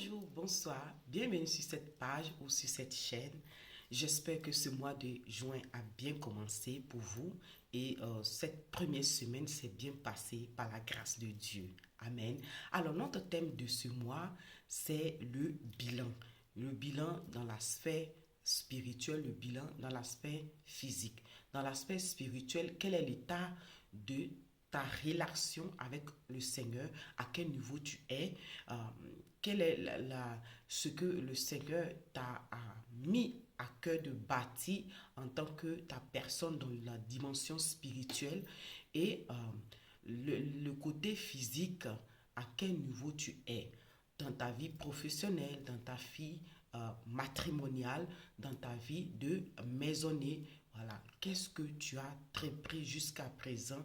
Bonjour, bonsoir, bienvenue sur cette page ou sur cette chaîne. J'espère que ce mois de juin a bien commencé pour vous et cette première semaine s'est bien passée par la grâce de Dieu. Amen. Alors notre thème de ce mois, c'est le bilan. Le bilan dans la sphère spirituelle, le bilan dans l'aspect physique. Dans l'aspect spirituel, quel est l'état de ta relation avec le Seigneur, à quel niveau tu es, quel est ce que le Seigneur t'a mis à cœur de bâtir en tant que ta personne dans la dimension spirituelle et le côté physique, à quel niveau tu es dans ta vie professionnelle, dans ta vie matrimoniale, dans ta vie de maisonnée. Voilà, qu'est-ce que tu as entrepris jusqu'à présent?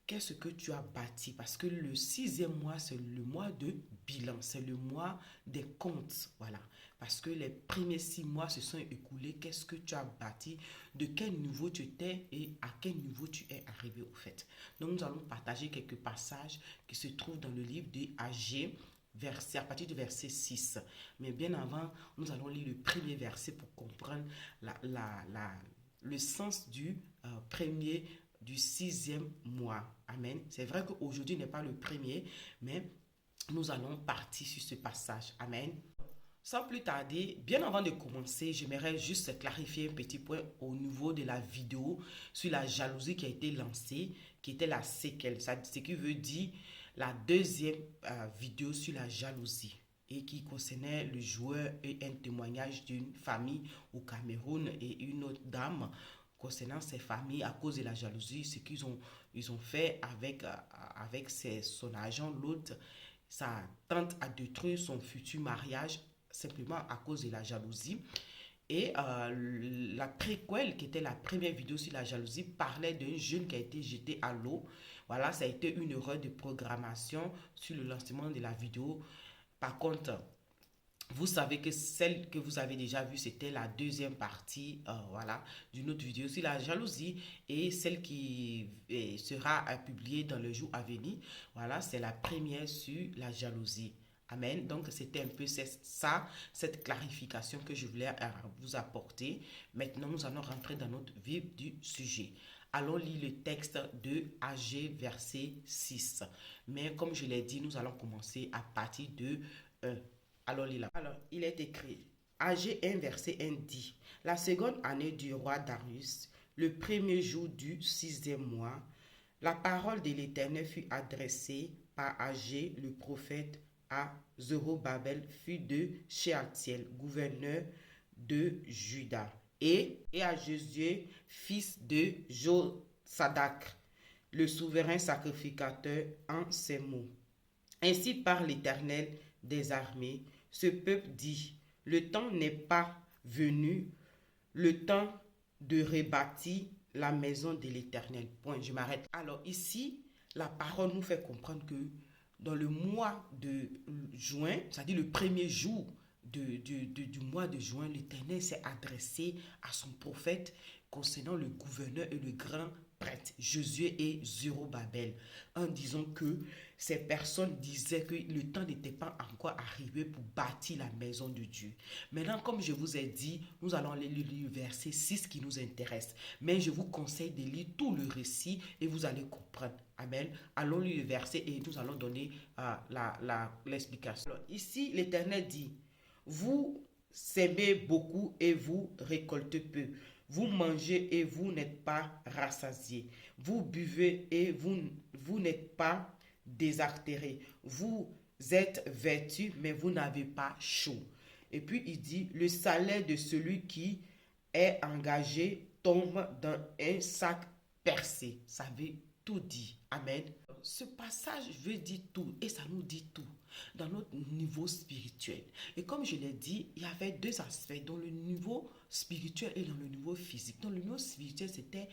Qu'est-ce que tu as bâti? Parce que le sixième mois, c'est le mois de bilan, c'est le mois des comptes. Voilà. Parce que les premiers 6 mois se sont écoulés. Qu'est-ce que tu as bâti? De quel niveau tu étais et à quel niveau tu es arrivé au fait? Donc, nous allons partager quelques passages qui se trouvent dans le livre de Agé, à partir du verset 6. Mais bien avant, nous allons lire le premier verset pour comprendre le sens du sixième mois. Amen. C'est vrai qu'aujourd'hui n'est pas le premier, mais nous allons partir sur ce passage. Amen. Sans plus tarder, bien avant de commencer, j'aimerais juste clarifier un petit point au niveau de la vidéo sur la jalousie qui a été lancée, qui était la séquelle. Ce qui veut dire la deuxième vidéo sur la jalousie et qui concernait le joueur et un témoignage d'une famille au Cameroun et une autre dame concernant ces familles à cause de la jalousie, ce qu'ils ont fait avec son agent, l'autre, ça tente à détruire son futur mariage simplement à cause de la jalousie. Et la préquelle, qui était la première vidéo sur la jalousie, parlait d'un jeune qui a été jeté à l'eau. Voilà, ça a été une erreur de programmation sur le lancement de la vidéo. Par contre, vous savez que celle que vous avez déjà vue, c'était la deuxième partie voilà, d'une autre vidéo sur la jalousie et celle qui sera publiée dans le jour à venir. Voilà, c'est la première sur la jalousie. Amen. Donc, c'était un peu ça, cette clarification que je voulais vous apporter. Maintenant, nous allons rentrer dans notre vif du sujet. Allons lire le texte de Agé, verset 6. Mais comme je l'ai dit, nous allons commencer à partir de 1. Alors, il est écrit, Agé 1, verset 1 dit, la seconde année du roi Darius, le premier jour du sixième mois, la parole de l'Éternel fut adressée par Agé, le prophète, à Zorobabel, fils de Shealtiel, gouverneur de Juda, et à Josué, fils de Josadak, le souverain sacrificateur, en ces mots. Ainsi parle l'Éternel des armées, ce peuple dit, le temps n'est pas venu, le temps de rebâtir la maison de l'Éternel. Point, je m'arrête. Alors ici, la parole nous fait comprendre que dans le mois de juin, c'est-à-dire le premier jour du mois de juin, l'Éternel s'est adressé à son prophète concernant le gouverneur et le grand prêtre, Josué et Zorobabel, en disant que ces personnes disaient que le temps n'était pas encore arrivé pour bâtir la maison de Dieu. Maintenant, comme je vous ai dit, nous allons aller lire le verset 6 qui nous intéresse. Mais je vous conseille de lire tout le récit et vous allez comprendre. Amen. Allons lire le verset et nous allons donner l'explication. Ici, l'Éternel dit, vous semez beaucoup et vous récoltez peu. Vous mangez et vous n'êtes pas rassasiés. Vous buvez et vous n'êtes pas désartérés. Vous êtes vêtus, mais vous n'avez pas chaud. Et puis il dit, le salaire de celui qui est engagé tombe dans un sac percé. Ça veut tout dire. Amen. Ce passage veut dire tout et ça nous dit tout dans notre niveau spirituel. Et comme je l'ai dit, il y avait deux aspects, dans le niveau spirituel et dans le niveau physique. Dans le niveau spirituel, c'était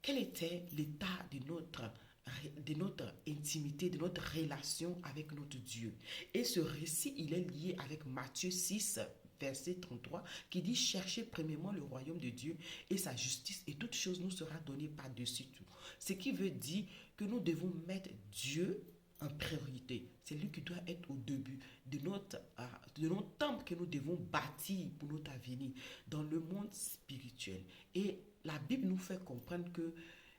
quel était l'état de notre intimité, de notre relation avec notre Dieu. Et ce récit, il est lié avec Matthieu 6, verset 33, qui dit, cherchez premièrement le royaume de Dieu et sa justice, et toute chose nous sera donnée par-dessus tout. Ce qui veut dire que nous devons mettre Dieu en priorité. C'est lui qui doit être au début de notre de nos temples que nous devons bâtir pour notre avenir dans le monde spirituel. Et la Bible nous fait comprendre que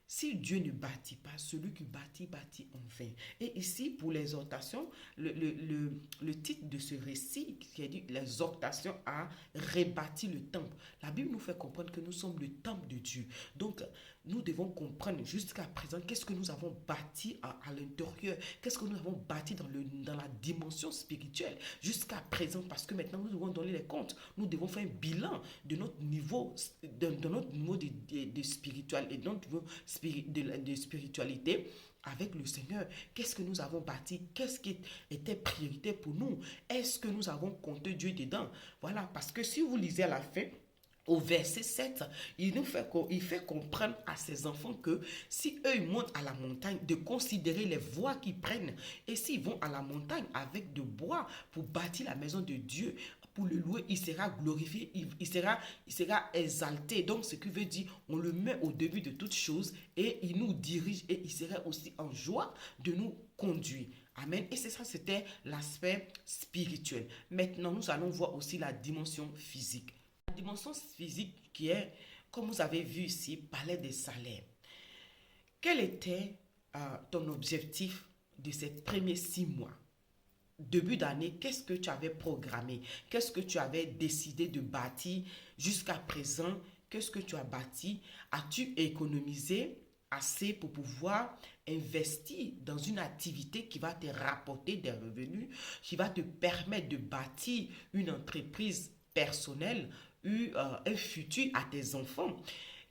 si Dieu ne bâtit pas, celui qui bâtit, bâtit en vain. Et ici, pour l'exhortation, le titre de ce récit, qui est dit l'exhortation à rebâtir le temple. La Bible nous fait comprendre que nous sommes le temple de Dieu. Donc, nous devons comprendre jusqu'à présent qu'est-ce que nous avons bâti à l'intérieur, qu'est-ce que nous avons bâti dans la dimension spirituelle jusqu'à présent, parce que maintenant nous devons donner les comptes. Nous devons faire un bilan de notre niveau, de notre niveau de spirituel et de notre niveau de spiritualité avec le Seigneur. Qu'est-ce que nous avons bâti? Qu'est-ce qui était priorité pour nous? Est-ce que nous avons compté Dieu dedans? Voilà, parce que si vous lisez à la fin, au verset 7, il fait comprendre à ses enfants que si eux ils montent à la montagne, de considérer les voies qu'ils prennent. Et s'ils vont à la montagne avec de bois pour bâtir la maison de Dieu, pour le louer, il sera glorifié, il sera exalté. Donc, ce qui veut dire, on le met au début de toutes choses et il nous dirige et il sera aussi en joie de nous conduire. Amen. Et c'est ça, c'était l'aspect spirituel. Maintenant, nous allons voir aussi la dimension physique. La dimension physique qui est, comme vous avez vu ici, parlait des salaires. Quel était ton objectif de ces premiers 6 mois? Début d'année, qu'est-ce que tu avais programmé? Qu'est-ce que tu avais décidé de bâtir jusqu'à présent? Qu'est-ce que tu as bâti? As-tu économisé assez pour pouvoir investir dans une activité qui va te rapporter des revenus, qui va te permettre de bâtir une entreprise personnelle, un futur à tes enfants?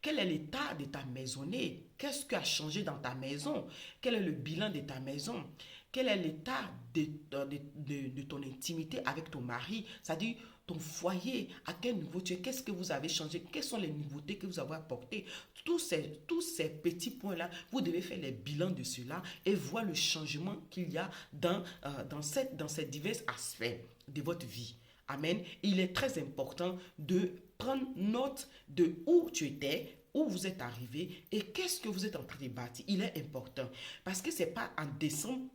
Quel est l'état de ta maisonnée? Qu'est-ce qui a changé dans ta maison? Quel est le bilan de ta maison? Quel est l'état de ton intimité avec ton mari? C'est-à-dire ton foyer, à quel niveau tu es? Qu'est-ce que vous avez changé? Quelles sont les nouveautés que vous avez apportées? Tous ces petits points-là, vous devez faire les bilans de cela et voir le changement qu'il y a dans ces divers aspects de votre vie. Amen. Il est très important de prendre note de où tu étais, où vous êtes arrivé et qu'est-ce que vous êtes en train de bâtir. Il est important parce que ce n'est pas en décembre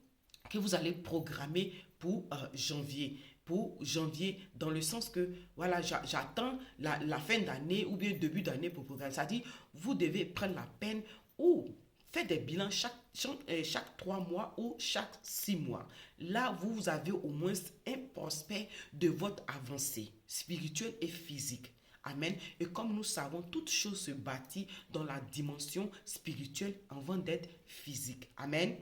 que vous allez programmer pour janvier. Pour janvier, dans le sens que, voilà, j'attends la fin d'année ou bien début d'année pour programmer. C'est-à-dire, vous devez prendre la peine ou faire des bilans chaque 3 mois ou chaque 6 mois. Là, vous avez au moins un prospect de votre avancée spirituelle et physique. Amen. Et comme nous savons, toute chose se bâtit dans la dimension spirituelle avant d'être physique. Amen.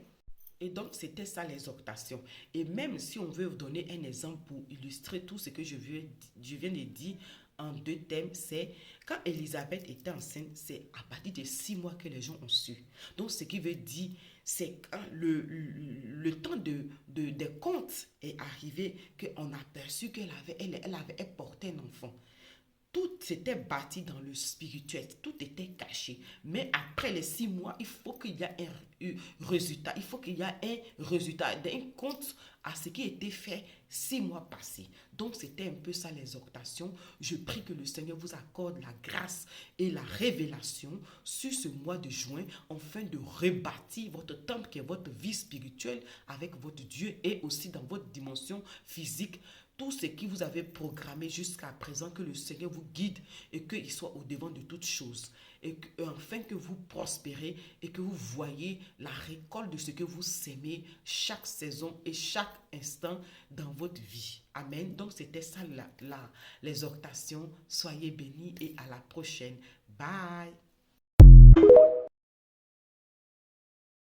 Et donc, c'était ça l'exhortation. Et même si on veut donner un exemple pour illustrer tout ce que je viens de dire en 2 thèmes, c'est quand Élisabeth était enceinte, c'est à partir de 6 mois que les gens ont su. Donc, ce qui veut dire, c'est quand le temps des comptes est arrivé, qu'on a perçu elle portait un enfant. Tout s'était bâti dans le spirituel, tout était caché. Mais après les 6 mois, il faut qu'il y ait un résultat. Il faut qu'il y ait un résultat, un compte à ce qui a été fait 6 mois passés. Donc, c'était un peu ça l'exhortation. Je prie que le Seigneur vous accorde la grâce et la révélation sur ce mois de juin, afin de rebâtir votre temple qui est votre vie spirituelle avec votre Dieu et aussi dans votre dimension physique. Tout ce qui vous avez programmé jusqu'à présent, que le Seigneur vous guide et qu'il soit au-devant de toutes choses. Et afin que vous prospérez et que vous voyez la récolte de ce que vous sémez chaque saison et chaque instant dans votre vie. Amen. Donc, c'était ça l'exhortation. Soyez bénis et à la prochaine. Bye.